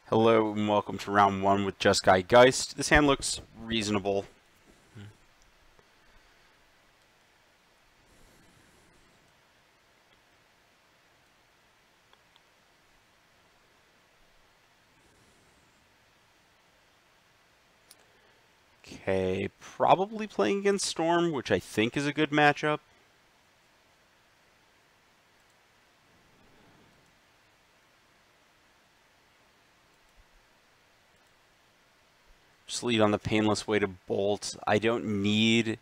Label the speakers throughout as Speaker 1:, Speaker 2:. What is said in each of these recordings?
Speaker 1: Hello and welcome to round 1 with Jeskai Geist. This hand looks reasonable. Okay, probably playing against Storm, which I think is a good matchup. Just lead on the painless way to Bolt. I don't need...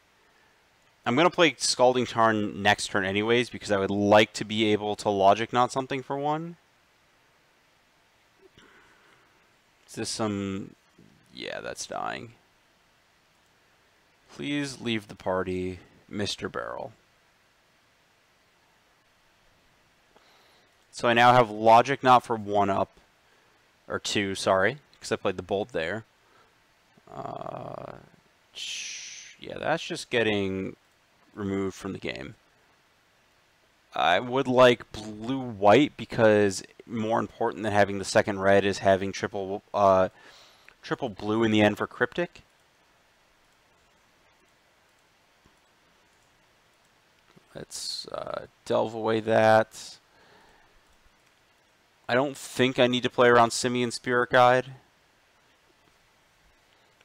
Speaker 1: I'm going to play Scalding Tarn next turn anyways, because I would like to be able to Logic Knot something for one. Is this some... Yeah, that's dying. Please leave the party, Mr. Barrel. So I now have Logic Knot for 1 up. Or 2, sorry, because I played the Bolt there. Yeah, that's just getting removed from the game. I would like blue-white because more important than having the second red is having triple blue in the end for Cryptic. Let's delve away that. I don't think I need to play around Simian Spirit Guide.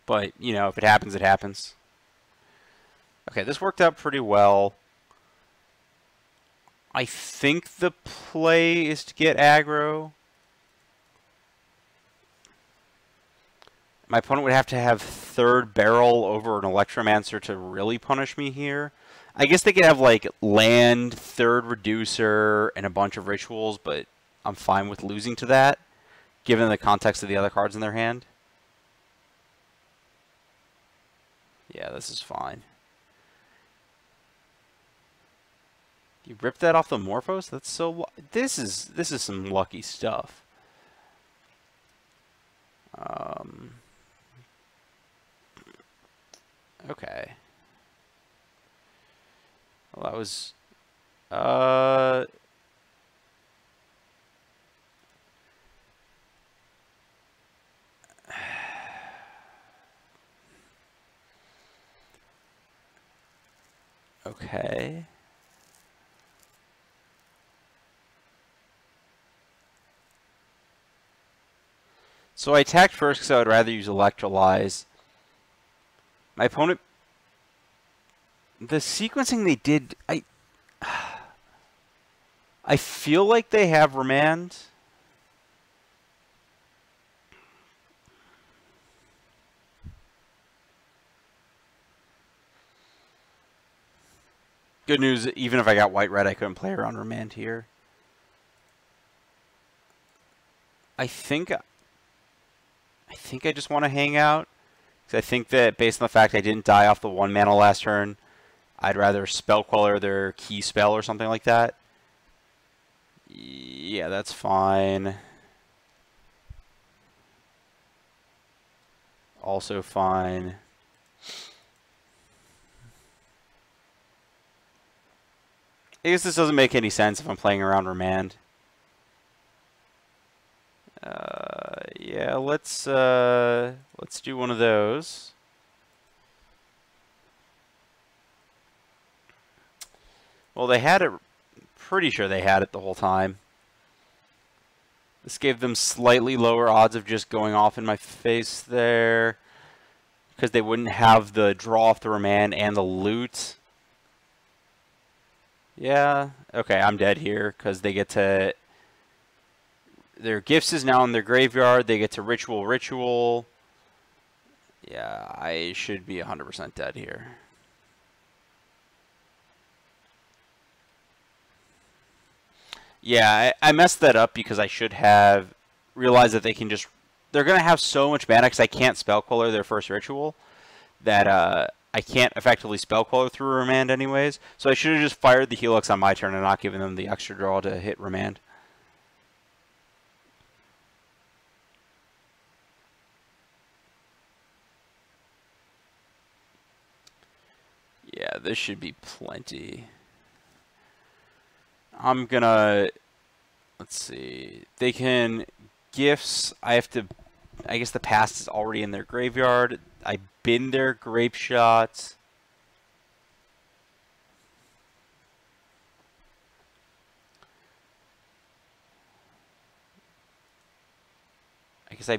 Speaker 1: But, you know, if it happens, it happens. Okay, this worked out pretty well. I think the play is to get aggro. My opponent would have to have third barrel over an Electromancer to really punish me here. I guess they could have, like, land, third reducer, and a bunch of rituals, but I'm fine with losing to that, given the context of the other cards in their hand. Yeah, this is fine. You ripped that off the Morphos? That's so... This is some lucky stuff. Okay. Well, that was... Okay. So I attacked first because I would rather use Electrolyze. My opponent... The sequencing they did... I feel like they have Remand. Good news, even if I got white-red, I couldn't play around Remand here. I think I just want to hang out. Because I think that based on the fact I didn't die off the 1 mana last turn, I'd rather Spell Queller their key spell or something like that. Yeah, that's fine. Also fine. I guess this doesn't make any sense if I'm playing around Remand. Yeah, let's do one of those. Well, they had it. Pretty sure they had it the whole time. This gave them slightly lower odds of just going off in my face there, because they wouldn't have the draw off the Remand and the loot. Yeah, okay, I'm dead here, because they get to... Their gifts is now in their graveyard. They get to ritual. Yeah, I should be 100% dead here. Yeah, I messed that up because I should have realized that they can just... They're going to have so much mana because I can't Spell Queller their first ritual that I can't effectively Spell Queller through Remand anyways. So I should have just fired the Helix on my turn and not given them the extra draw to hit Remand. Yeah, this should be plenty. I'm gonna... Let's see. They can Gifts, I have to... I guess the past is already in their graveyard. I bin their Grape Shot. I guess I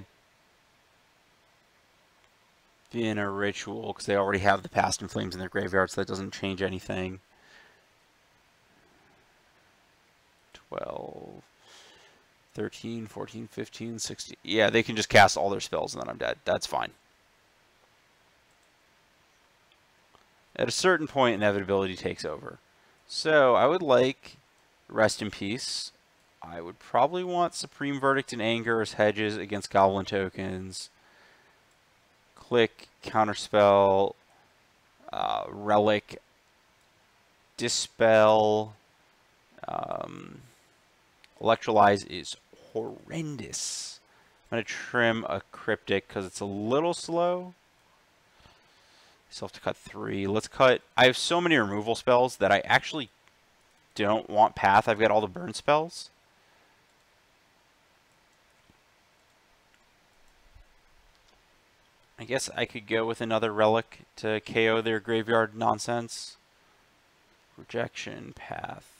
Speaker 1: bin a Ritual because they already have the Past in Flames in their graveyard, so that doesn't change anything. 12, 13, 14, 15, 16. Yeah, they can just cast all their spells and then I'm dead. That's fine. At a certain point, inevitability takes over. So I would like Rest in Peace. I would probably want Supreme Verdict and Anger as hedges against Goblin tokens. Click, Counterspell, Relic, Dispel. Electrolyze is horrendous. I'm going to trim a Cryptic because it's a little slow. Still have to cut 3. Let's cut... I have so many removal spells that I actually don't want Path. I've got all the burn spells. I guess I could go with another Relic to KO their graveyard nonsense. Rejection, Path.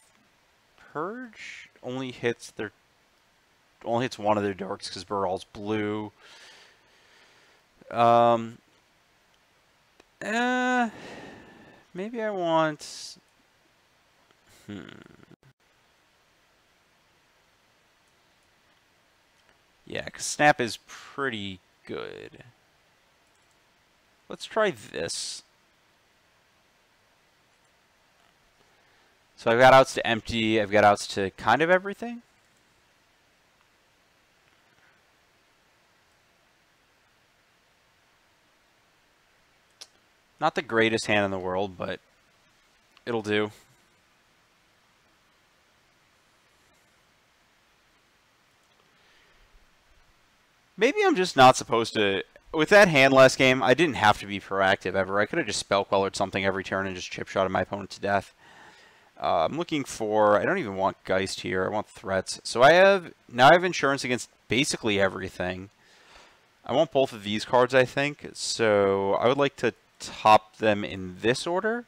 Speaker 1: Purge only hits one of their dorks because Bural's blue. Maybe I want... Yeah, because Snap is pretty good. Let's try this. So I've got outs to empty. I've got outs to kind of everything. Not the greatest hand in the world, but it'll do. Maybe I'm just not supposed to... With that hand last game, I didn't have to be proactive ever. I could have just Spell Quellered something every turn and just chip shotted my opponent to death. I'm looking for... I don't even want Geist here. I want threats. So now I have insurance against basically everything. I want both of these cards, I think. So I would like to top them in this order.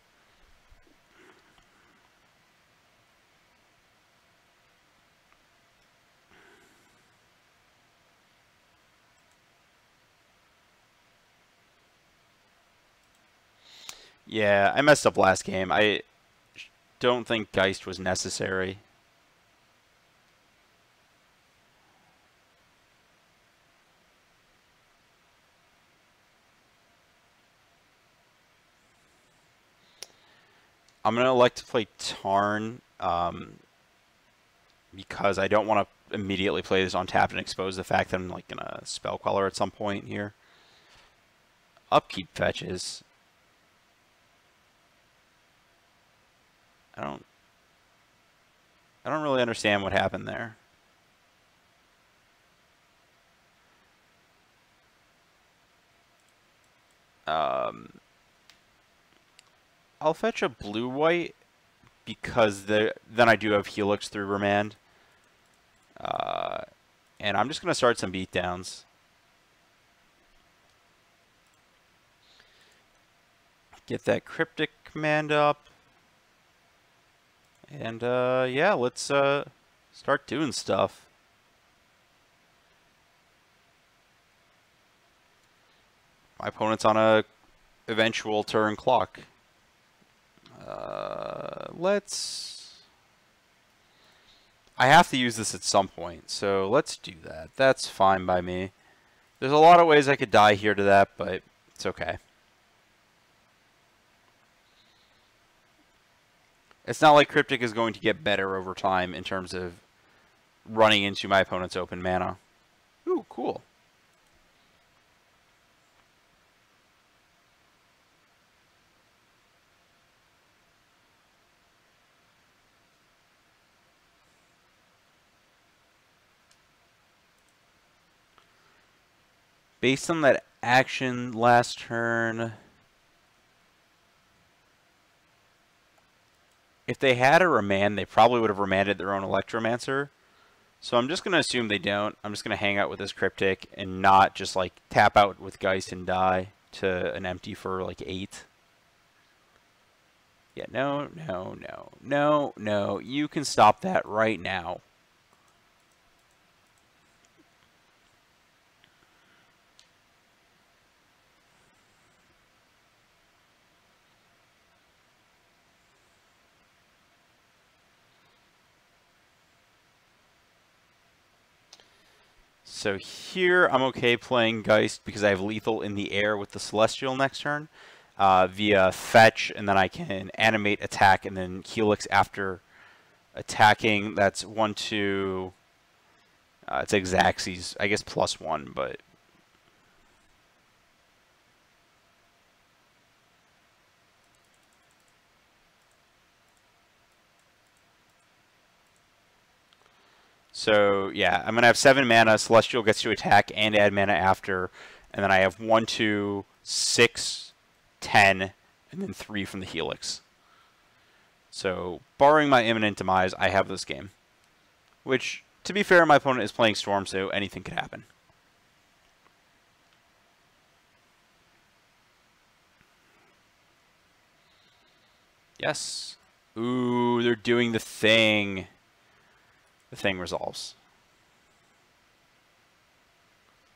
Speaker 1: Yeah, I messed up last game. I don't think Geist was necessary. I'm going to elect to play Tarn because I don't want to immediately play this on tap and expose the fact that I'm like going to Spell Queller at some point here. Upkeep fetches. I don't really understand what happened there. I'll fetch a blue-white because then I do have Helix through Remand. And I'm just going to start some beatdowns. Get that Cryptic command up. And, yeah, let's start doing stuff. My opponent's on a eventual turn clock. I have to use this at some point, so let's do that. That's fine by me. There's a lot of ways I could die here to that, but it's okay. It's not like Cryptic is going to get better over time in terms of running into my opponent's open mana. Ooh, cool. Based on that action last turn, if they had a remand, they probably would have remanded their own Electromancer. So I'm just going to assume they don't. I'm just going to hang out with this Cryptic and not just like tap out with Geist and die to an empty for like 8. Yeah, no, no, no, no, no. You can stop that right now. So here I'm okay playing Geist because I have lethal in the air with the Celestial next turn via fetch, and then I can animate, attack, and then Helix after attacking. That's 1, 2. It's Xaxes, I guess +1, but. So yeah, I'm gonna have 7 mana. Celestial gets to attack and add mana after, and then I have 1, 2, 6, 10, and then 3 from the Helix. So barring my imminent demise, I have this game. Which, to be fair, my opponent is playing Storm, so anything could happen. Yes. Ooh, they're doing the thing. The thing resolves.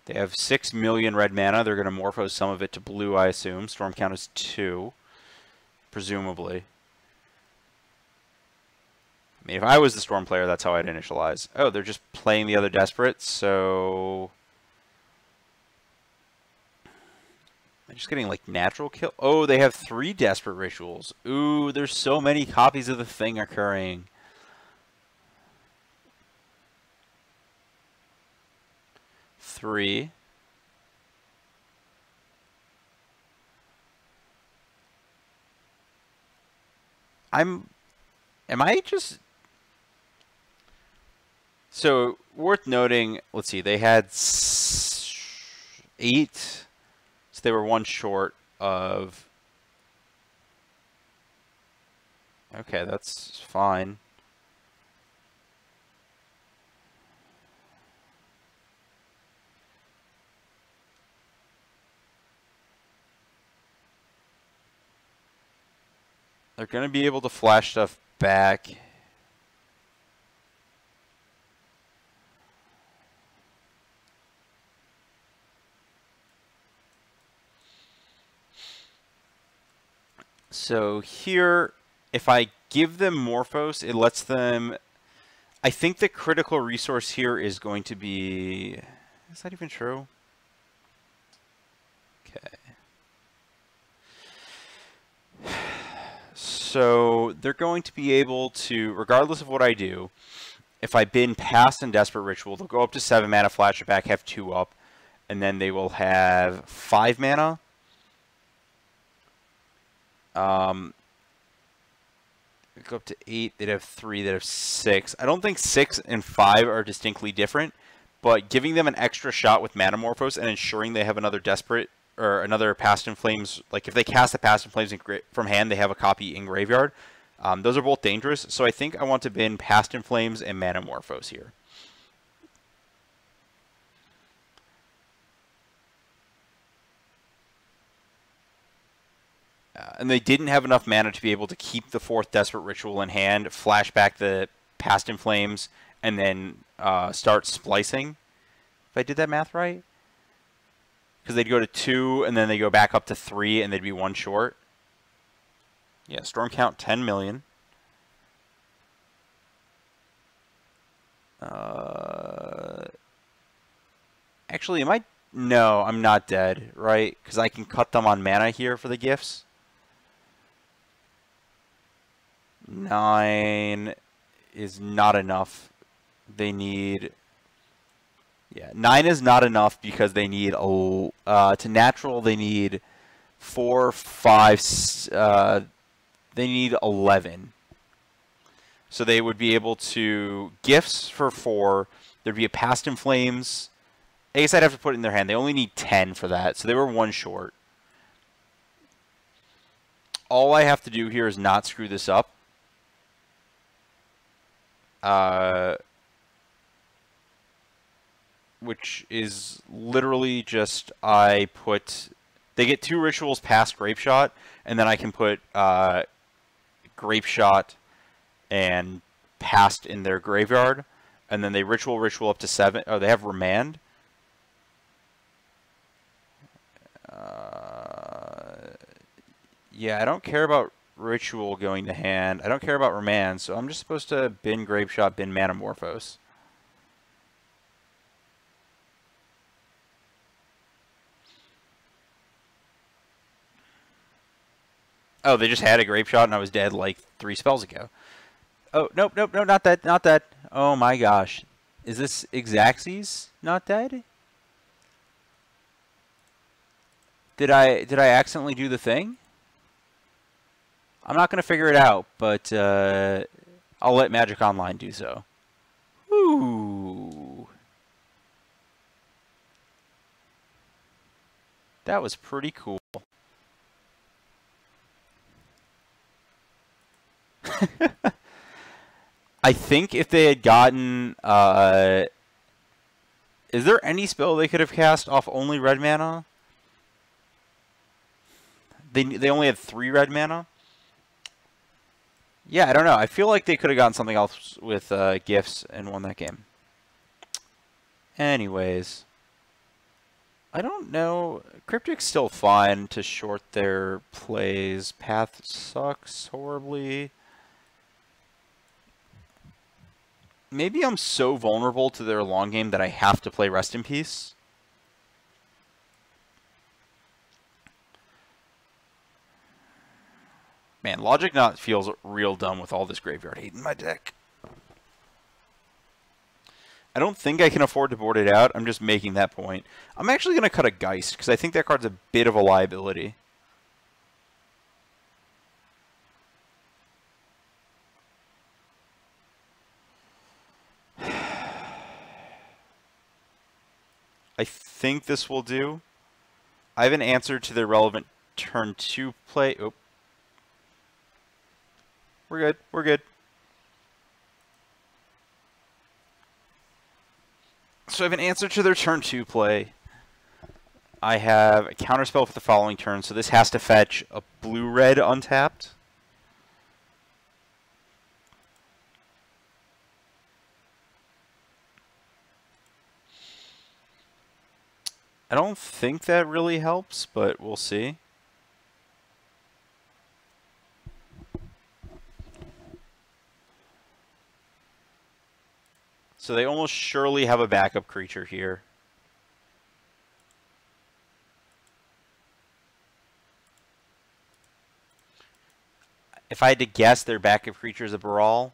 Speaker 1: They have 6 million red mana. They're going to morpho some of it to blue, I assume. Storm count is 2, presumably. I mean, if I was the Storm player, that's how I'd initialize. Oh, they're just playing the other Desperate, so... They're just getting, like, natural kill. Oh, they have 3 Desperate Rituals. Ooh, there's so many copies of the thing occurring. Three. Am I just... So, worth noting, let's see, they had 8, so they were 1 short of... Okay, that's fine. They're going to be able to flash stuff back. So here, if I give them Morphos, it lets them... I think the critical resource here is going to be... Is that even true? Okay. So they're going to be able to, regardless of what I do, if I bin past and Desperate Ritual, they'll go up to 7 mana, flash it back, have 2 up, and then they will have 5 mana. Go up to 8, they'd have 3, they'd have 6. I don't think 6 and 5 are distinctly different, but giving them an extra shot with Manamorphose and ensuring they have another Desperate or another Past in Flames, like if they cast a Past in Flames from hand, they have a copy in graveyard. Those are both dangerous, so I think I want to bin Past in Flames and Manamorphose here. And they didn't have enough mana to be able to keep the 4th Desperate Ritual in hand, flash back the Past in Flames, and then start splicing. If I did that math right? Because they'd go to 2, and then they go back up to 3, and they'd be 1 short. Yeah, storm count 10 million. Actually, am I... No, I'm not dead, right? Because I can cut them on mana here for the gifts. 9 is not enough. They need... Yeah, 9 is not enough because they need... to natural, they need 4, 5... they need 11. So they would be able to... Gifts for 4. There'd be a Past in Flames... I guess I'd have to put it in their hand. They only need 10 for that, so they were 1 short. All I have to do here is not screw this up. which is literally just they get 2 rituals past Grape Shot, and then I can put Grape Shot and Past in their graveyard, and then they ritual up to 7. Oh, they have Remand. Yeah, I don't care about Ritual going to hand. I don't care about Remand, so I'm just supposed to bin Grape Shot, bin Manamorphose. Oh, they just had a Grape Shot and I was dead like 3 spells ago. Oh, nope, nope, no, not that, not that. Oh my gosh. Is this Xaxes not dead? Did I accidentally do the thing? I'm not going to figure it out, but I'll let Magic Online do so. Ooh. That was pretty cool. I think if they had gotten... is there any spell they could have cast off only red mana? They only had 3 red mana? Yeah, I don't know. I feel like they could have gotten something else with gifts and won that game. Anyways. I don't know. Cryptic's still fine to short their plays. Path sucks horribly. Maybe I'm so vulnerable to their long game that I have to play Rest in Peace. Man, Logic Knot feels real dumb with all this graveyard hate in my deck. I don't think I can afford to board it out. I'm just making that point. I'm actually going to cut a Geist, because I think that card's a bit of a liability. I think this will do. I have an answer to the relevant turn 2 play. Oh. We're good. We're good. So I have an answer to their turn 2 play. I have a counterspell for the following turn, so this has to fetch a blue-red untapped. I don't think that really helps, but we'll see. So they almost surely have a backup creature here. If I had to guess, their backup creature is a Baral.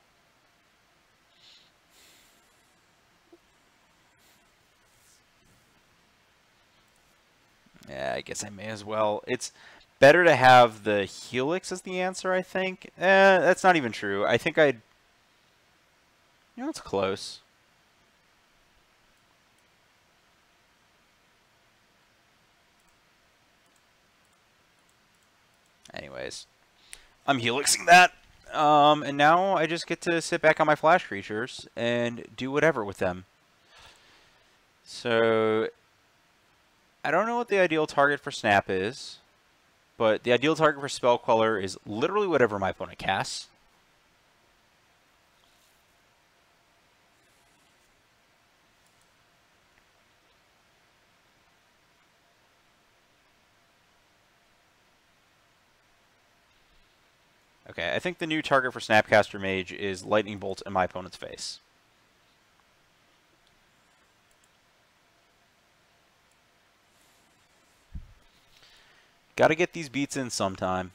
Speaker 1: Yeah, I guess I may as well. It's better to have the Helix as the answer, I think. That's not even true. I think I'd... You know, it's close. Anyways, I'm helixing that. And now I just get to sit back on my flash creatures and do whatever with them. So, I don't know what the ideal target for Snap is, but the ideal target for Spell Queller is literally whatever my opponent casts. Okay, I think the new target for Snapcaster Mage is Lightning Bolt in my opponent's face. Gotta get these beats in sometime.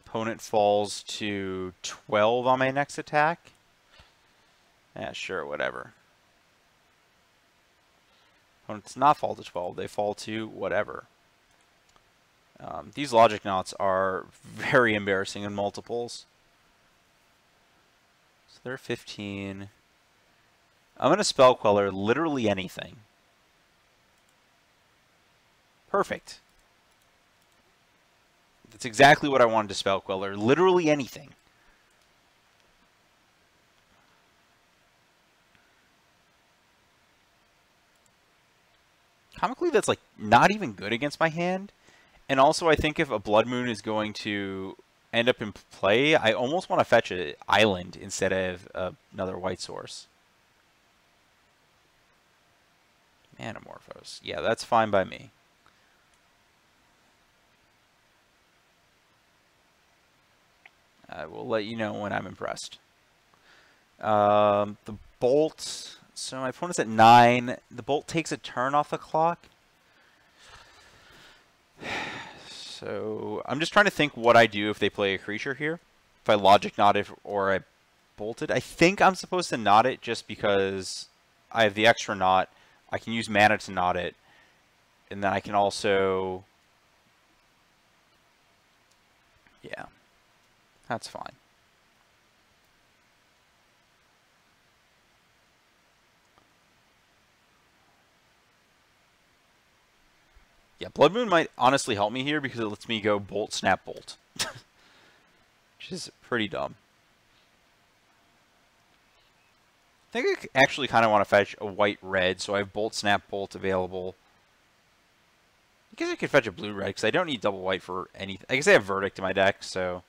Speaker 1: Opponent falls to 12 on my next attack. Yeah, sure, whatever. Opponents not fall to 12, they fall to whatever. These Logic Knots are very embarrassing in multiples. So they're 15. I'm going to Spell Queller literally anything. Perfect. That's exactly what I wanted to Spell Queller. Literally anything. Comically, that's like not even good against my hand. And also, I think if a Blood Moon is going to end up in play, I almost want to fetch an island instead of another white source. Manamorphose. Yeah, that's fine by me. I will let you know when I'm impressed. The Bolt. So my opponent's at 9. The Bolt takes a turn off the clock. So I'm just trying to think what I do if they play a creature here. If I Logic Knot it or I Bolted. I think I'm supposed to knot it just because I have the extra knot. I can use mana to knot it. And then I can also... Yeah. That's fine. Yeah, Blood Moon might honestly help me here because it lets me go Bolt, Snap, Bolt. Which is pretty dumb. I think I actually kind of want to fetch a white-red, so I have Bolt, Snap, Bolt available. I guess I could fetch a blue-red because I don't need double white for anything. I guess I have Verdict in my deck, so...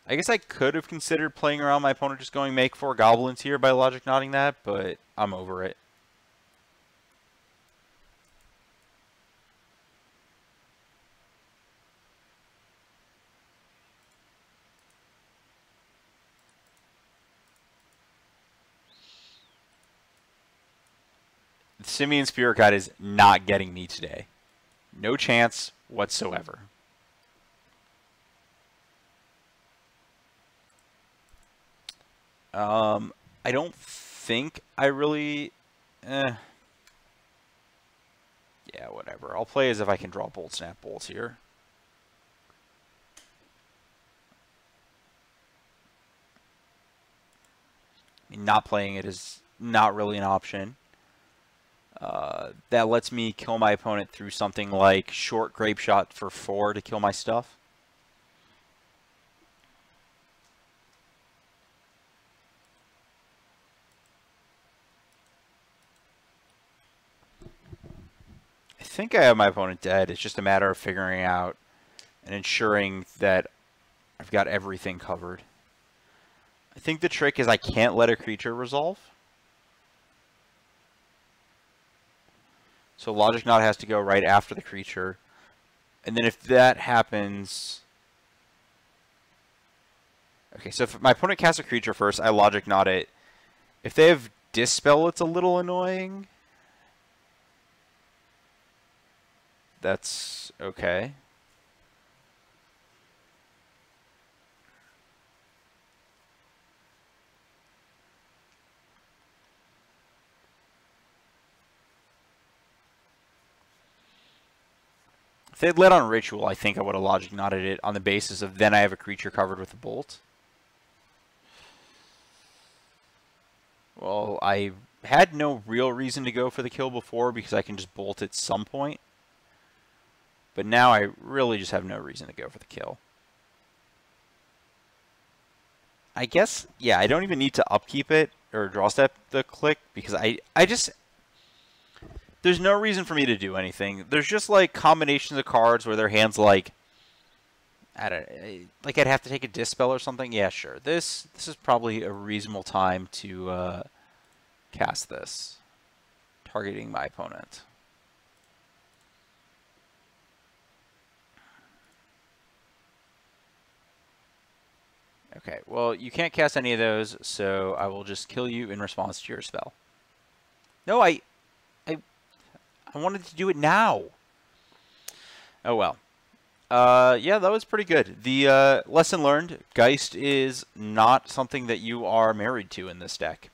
Speaker 1: I guess I could have considered playing around my opponent just going make 4 goblins here by Logic Knotting that, but I'm over it. The Simian Spirit Guide is not getting me today. No chance whatsoever. I don't think I really... Yeah, whatever. I'll play as if I can draw Bolt, Snap, Bolt here. I mean, not playing it is not really an option. That lets me kill my opponent through something like short Grape Shot for 4 to kill my stuff. I think I have my opponent dead. It's just a matter of figuring out and ensuring that I've got everything covered. I think the trick is I can't let a creature resolve. So Logic Knot has to go right after the creature. And then if that happens... Okay, so if my opponent casts a creature first, I Logic Knot it. If they have Dispel, it's a little annoying. That's okay. If they'd led on Ritual, I think I would have Logic Knotted it on the basis of then I have a creature covered with a Bolt. Well, I had no real reason to go for the kill before because I can just Bolt at some point. But now I really just have no reason to go for the kill. I guess, yeah, I don't even need to upkeep it or draw step the click because I just... There's no reason for me to do anything. There's just like combinations of cards where their hand's like... I don't like I'd have to take a Dispel or something. Yeah, sure. This is probably a reasonable time to cast this. Targeting my opponent. Okay, well, you can't cast any of those, so I will just kill you in response to your spell. No, I wanted to do it now. Oh, well. Yeah, that was pretty good. The lesson learned, Geist is not something that you are married to in this deck.